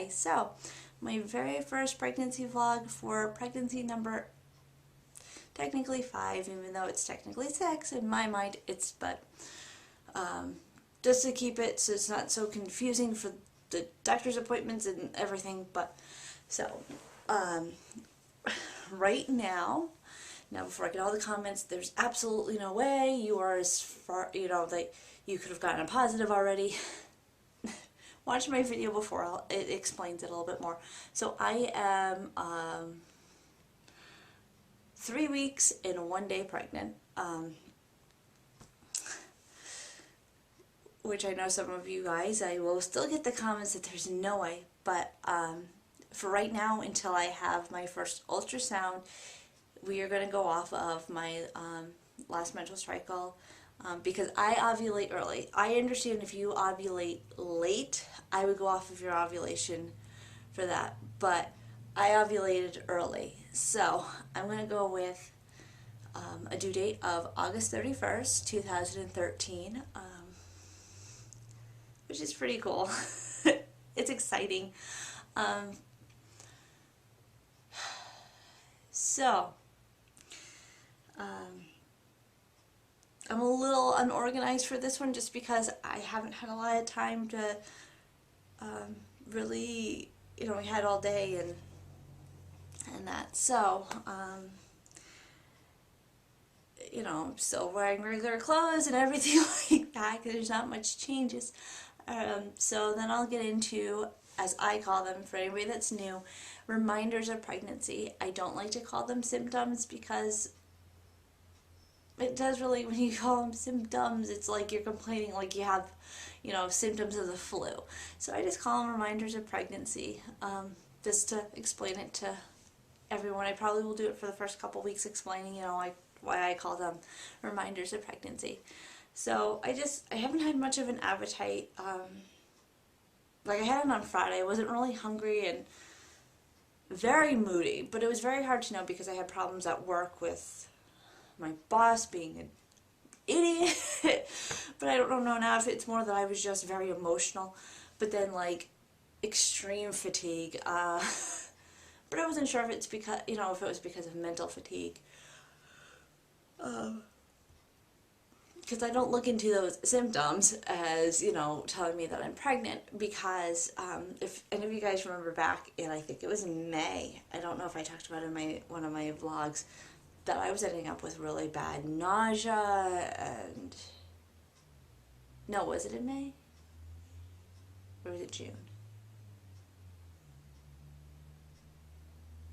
guys. So, my very first pregnancy vlog for pregnancy number technically 5, even though it's technically 6 in my mind. Just to keep it so it's not so confusing for the doctor's appointments and everything. But so right now before I get all the comments, there's absolutely no way you are as far, that you could have gotten a positive already. Watch my video before, it explains it a little bit more. So I am 3 weeks and 1 day pregnant, which I know some of you guys, I will still get the comments that there's no way, but for right now, until I have my first ultrasound, we are going to go off of my last menstrual cycle, because I ovulate early. I understand if you ovulate late, I would go off of your ovulation for that, but I ovulated early, so I'm going to go with a due date of August 31st, 2013, which is pretty cool. It's exciting. I'm a little unorganized for this one just because I haven't had a lot of time to really, we had all day and that. So, I'm still wearing regular clothes and everything like that because there's not much changes. So then I'll get into, as I call them, for anybody that's new, reminders of pregnancy. I don't like to call them symptoms because it does really, when you call them symptoms, it's like you're complaining like you have, symptoms of the flu. So I just call them reminders of pregnancy, just to explain it to everyone. I probably will do it for the first couple weeks, explaining, why I call them reminders of pregnancy. So I haven't had much of an appetite. Like I had it on Friday. I wasn't really hungry and very moody, but it was very hard to know because I had problems at work with my boss being an idiot. But I don't know now if it's more that I was just very emotional, but then like extreme fatigue. But I wasn't sure if it's because, if it was because of mental fatigue. Because I don't look into those symptoms as, telling me that I'm pregnant, because if any of you guys remember back in, I think it was in May, I don't know if I talked about it in one of my vlogs, that I was ending up with really bad nausea and... No, was it in May? Or was it June?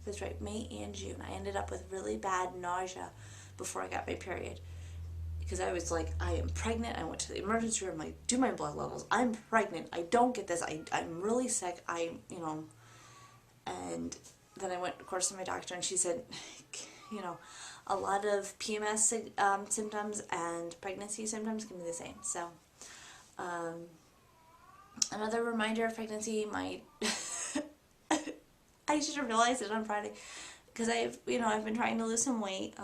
That's right, May and June. I ended up with really bad nausea before I got my period. Because I was like, I am pregnant. I went to the emergency room, like, do my blood levels. I'm pregnant. I don't get this. I'm really sick. And then I went, of course, to my doctor, and she said, a lot of PMS symptoms and pregnancy symptoms can be the same. So, another reminder of pregnancy might... I should have realized it on Friday, because I've been trying to lose some weight.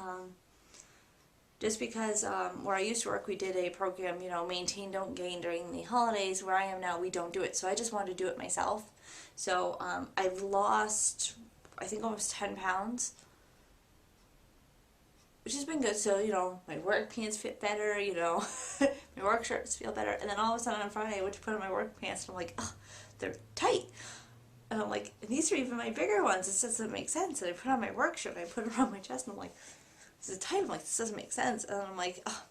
Just because where I used to work, we did a program, maintain, don't gain during the holidays. Where I am now, we don't do it. So I just wanted to do it myself. So I've lost, I think, almost 10 pounds, which has been good. So, my work pants fit better, my work shirts feel better. And then all of a sudden on Friday, I went to put on my work pants, and I'm like, oh, they're tight. And I'm like, these are even my bigger ones. This doesn't make sense. And I put on my work shirt, and I put it around my chest, and I'm like, this is tight. I'm like, this doesn't make sense. And I'm like, oh,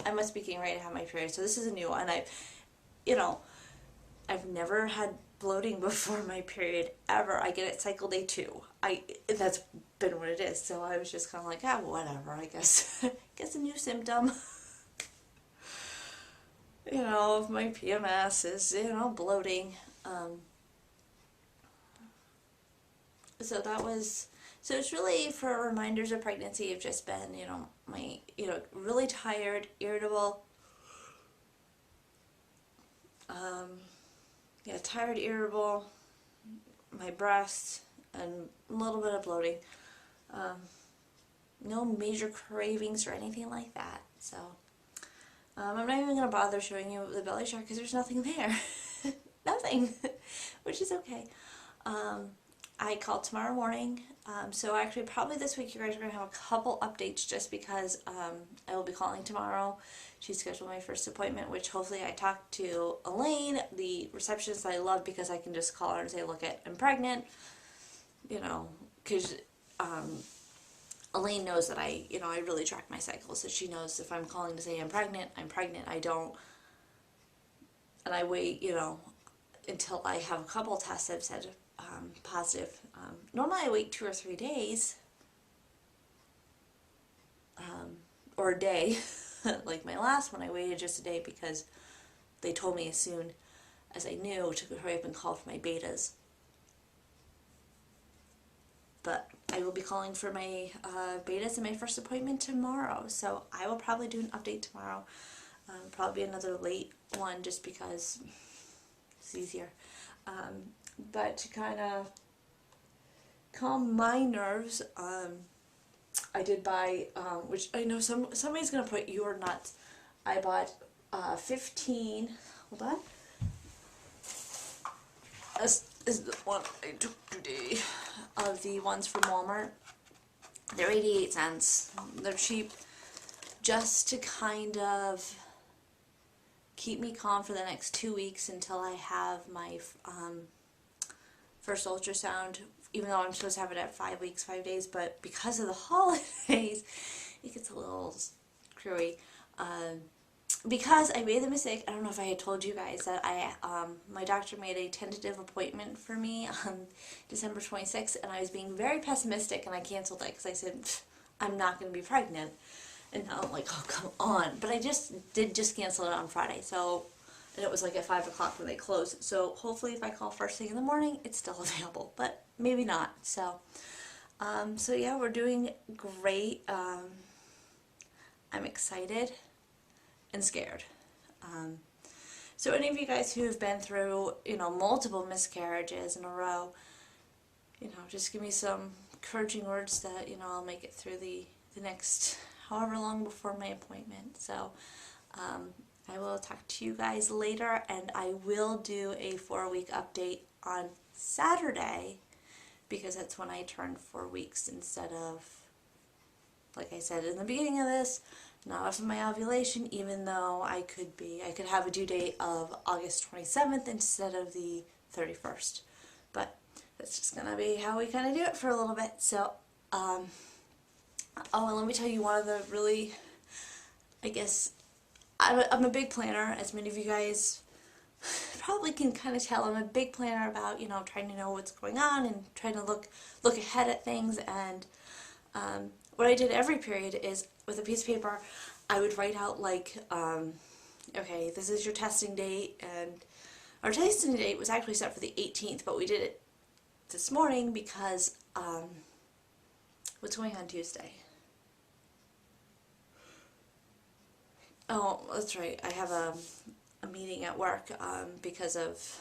I must be getting ready to have my period. So this is a new one. I've never had bloating before my period, ever. I get it cycle day 2. That's been what it is. So I was just kind of like, whatever, I guess. Guess a new symptom. Of my PMS is, bloating. So it's really for reminders of pregnancy. I've just been, my, really tired, irritable. Tired, irritable, my breasts, and a little bit of bloating. No major cravings or anything like that. So, I'm not even going to bother showing you the belly chart because there's nothing there. Nothing. Which is okay. I call tomorrow morning. So actually probably this week you guys are going to have a couple updates just because I will be calling tomorrow. She scheduled my first appointment, which hopefully I talked to Elaine, the receptionist that I love, because I can just call her and say, look, I'm pregnant, you know, because Elaine knows that I really track my cycle, so she knows if I'm calling to say I'm pregnant, I don't, and I wait, until I have a couple tests I've said positive. Normally I wait 2 or 3 days, or a day. Like my last one, I waited just a day because they told me as soon as I knew to hurry up and call for my betas. But I will be calling for my betas and my first appointment tomorrow, so I will probably do an update tomorrow. Probably another late one just because it's easier. But to kind of calm my nerves, I did buy, which I know somebody's going to put you are nuts. I bought 15, hold on. This is the one I took today, of the ones from Walmart. They're 88 cents. They're cheap, just to kind of keep me calm for the next 2 weeks until I have my first ultrasound, even though I'm supposed to have it at 5 weeks, 5 days, but because of the holidays, it gets a little screwy. Because I made the mistake, I don't know if I had told you guys that my doctor made a tentative appointment for me on December 26th, and I was being very pessimistic, and I canceled it because I said, I'm not going to be pregnant. And now I'm like, oh, come on. But I did cancel it on Friday, so, and it was like at 5 o'clock when they closed. So hopefully if I call first thing in the morning, it's still available, but maybe not. So, so yeah, we're doing great. I'm excited and scared. So any of you guys who have been through, multiple miscarriages in a row, just give me some encouraging words that, I'll make it through the next however long before my appointment. So I will talk to you guys later, and I will do a 4-week update on Saturday because that's when I turn 4 weeks instead of, like I said in the beginning of this, not off of my ovulation, even though I could have a due date of August 27th instead of the 31st. But that's just going to be how we kind of do it for a little bit. So, oh, and let me tell you one of the really, I guess, I'm a big planner, as many of you guys probably can kind of tell. I'm a big planner about, trying to know what's going on and trying to look ahead at things. And what I did every period is, with a piece of paper, I would write out like, okay, this is your testing date, and our testing date was actually set for the 18th, but we did it this morning because, what's going on Tuesday? Oh, that's right, I have a meeting at work because of,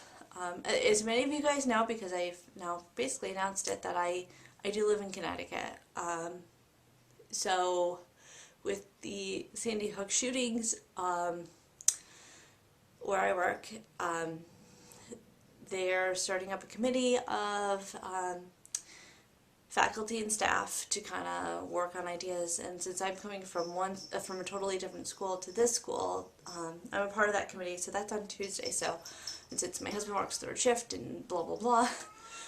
as many of you guys know, because I've now basically announced it, that I do live in Connecticut. So with the Sandy Hook shootings, where I work, they're starting up a committee of faculty and staff to kind of work on ideas. And since I'm coming from a totally different school to this school, I'm a part of that committee. So that's on Tuesday. So, and since my husband works 3rd shift and blah blah blah,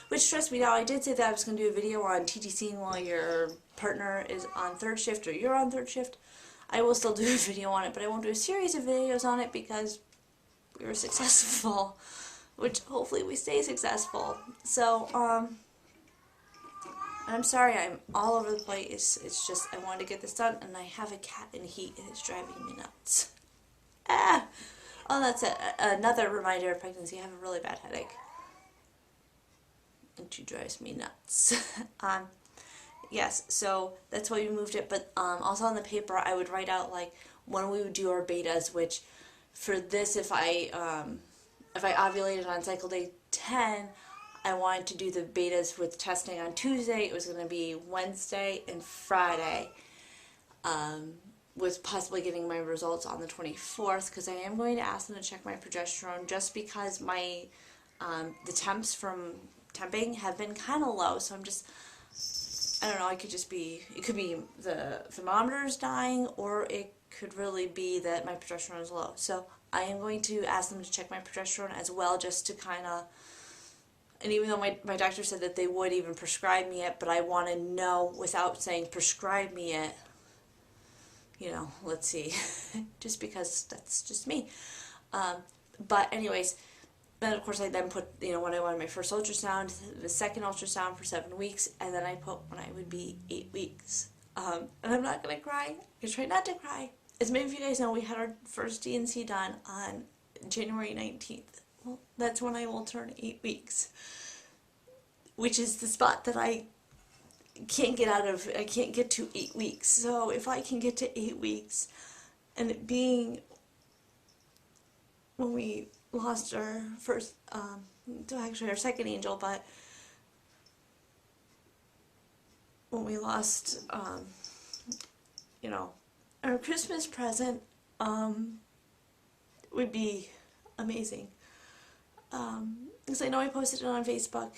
which, trust me, now I did say that I was going to do a video on TTCing while your partner is on 3rd shift or you're on 3rd shift. I will still do a video on it, but I won't do a series of videos on it because we were successful, which hopefully we stay successful. So, I'm sorry I'm all over the place. It's just I wanted to get this done, and I have a cat in heat, and it's driving me nuts. Ah! Oh, that's another reminder of pregnancy. I have a really bad headache. And she drives me nuts. Yes, so that's why we moved it, but also on the paper I would write out like when we would do our betas, which for this, if I ovulated on cycle day 10, I wanted to do the betas with testing on Tuesday. It was going to be Wednesday and Friday, with possibly getting my results on the 24th, because I am going to ask them to check my progesterone, just because my the temps from temping have been kind of low, so I'm just, I don't know, it could be the thermometer's dying, or it could really be that my progesterone is low. So I am going to ask them to check my progesterone as well, just to kind of, and even though my doctor said that they would even prescribe me it, but I want to know without saying prescribe me it, you know, let's see, just because that's just me. But anyways, then of course I then put, you know, when I wanted my first ultrasound, the second ultrasound for 7 weeks, and then I put when I would be 8 weeks. And I'm not going to cry. I try not to cry. As many of you guys know, we had our first DNC done on January 19th. Well, that's when I will turn 8 weeks, which is the spot that I can't get out of. I can't get to 8 weeks. So if I can get to 8 weeks, and it being when we lost our first, actually our second angel, but when we lost, you know, our Christmas present, would be amazing. Because I know I posted it on Facebook,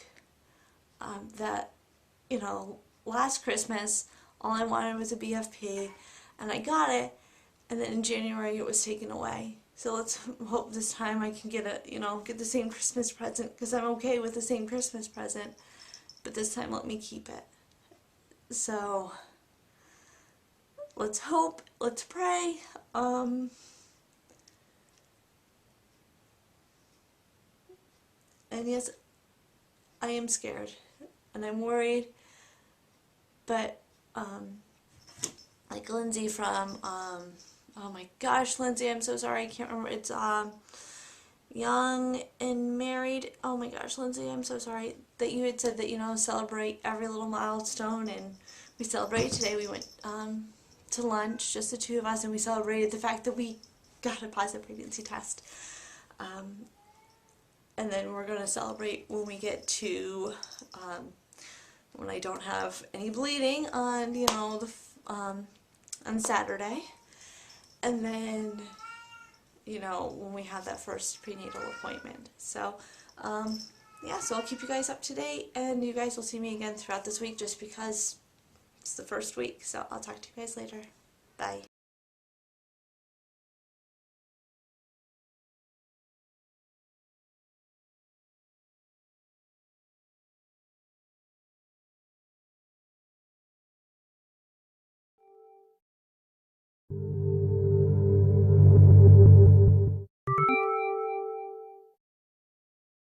that, you know, last Christmas, all I wanted was a BFP, and I got it, and then in January it was taken away. So let's hope this time I can get get the same Christmas present, because I'm okay with the same Christmas present, but this time let me keep it. So let's hope, let's pray. And yes, I am scared and I'm worried, but like Lindsay from oh my gosh, Lindsay, I'm so sorry, I can't remember. It's Young and Married. Oh my gosh, Lindsay, I'm so sorry that you had said that, you know, celebrate every little milestone, and we celebrated today. We went to lunch, just the two of us, and we celebrated the fact that we got a positive pregnancy test. And then we're going to celebrate when we get to, when I don't have any bleeding on, you know, on Saturday. And then, you know, when we have that first prenatal appointment. So, yeah, so I'll keep you guys up to date, and you guys will see me again throughout this week, just because it's the first week. So I'll talk to you guys later. Bye.